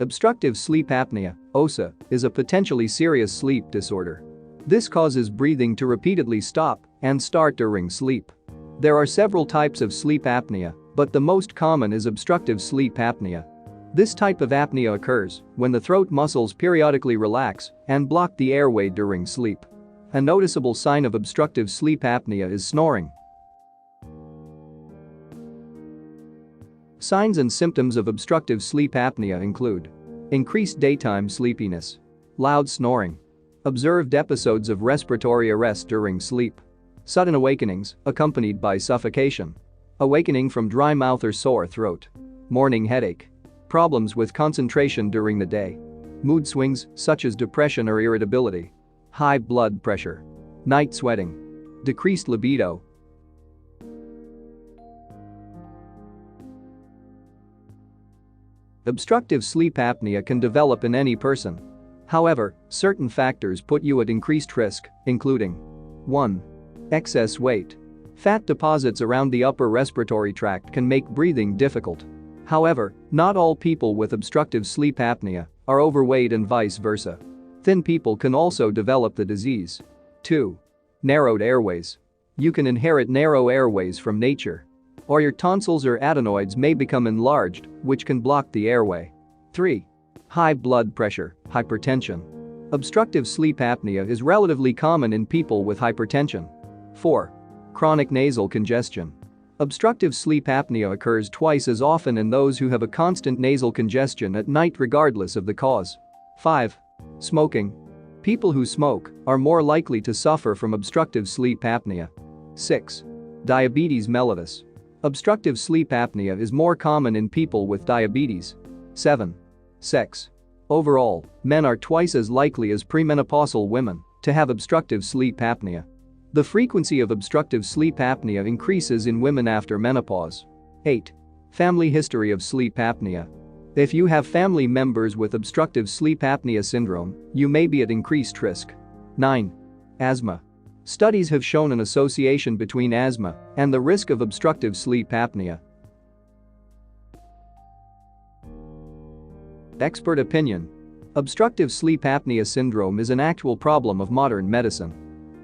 Obstructive sleep apnea, OSA, is a potentially serious sleep disorder. This causes breathing to repeatedly stop and start during sleep. There are several types of sleep apnea, but the most common is obstructive sleep apnea. This type of apnea occurs when the throat muscles periodically relax and block the airway during sleep. A noticeable sign of obstructive sleep apnea is snoring. Signs and symptoms of obstructive sleep apnea include increased daytime sleepiness, loud snoring, observed episodes of respiratory arrest during sleep, sudden awakenings accompanied by suffocation, awakening from dry mouth or sore throat, morning headache, problems with concentration during the day, mood swings such as depression or irritability, high blood pressure, night sweating, decreased libido. Obstructive sleep apnea can develop in any person. However, certain factors put you at increased risk, including 1. Excess weight. Fat deposits around the upper respiratory tract can make breathing difficult. However, not all people with obstructive sleep apnea are overweight and vice versa. Thin people can also develop the disease. 2. Narrowed airways. You can inherit narrow airways from nature. Or your tonsils or adenoids may become enlarged, which can block the airway. 3. High blood pressure, hypertension. Obstructive sleep apnea is relatively common in people with hypertension. 4. Chronic nasal congestion. Obstructive sleep apnea occurs twice as often in those who have a constant nasal congestion at night regardless of the cause. 5. Smoking. People who smoke are more likely to suffer from obstructive sleep apnea. 6. Diabetes mellitus. Obstructive sleep apnea is more common in people with diabetes. 7. Sex. Overall, men are twice as likely as premenopausal women to have obstructive sleep apnea. The frequency of obstructive sleep apnea increases in women after menopause. 8. Family history of sleep apnea. If you have family members with obstructive sleep apnea syndrome, you may be at increased risk. 9. Asthma. Studies have shown an association between asthma and the risk of obstructive sleep apnea. Expert opinion. Obstructive sleep apnea syndrome is an actual problem of modern medicine.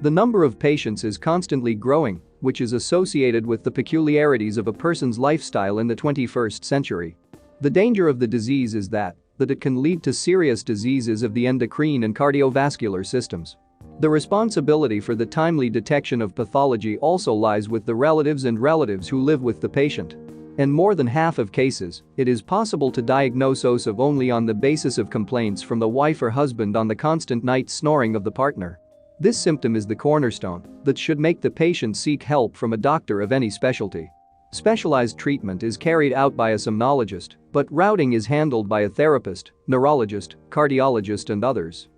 The number of patients is constantly growing, which is associated with the peculiarities of a person's lifestyle in the 21st century. The danger of the disease is that it can lead to serious diseases of the endocrine and cardiovascular systems. The responsibility for the timely detection of pathology also lies with the relatives and relatives who live with the patient. In more than half of cases, it is possible to diagnose OSA only on the basis of complaints from the wife or husband on the constant night snoring of the partner. This symptom is the cornerstone that should make the patient seek help from a doctor of any specialty. Specialized treatment is carried out by a somnologist, but routing is handled by a therapist, neurologist, cardiologist and others.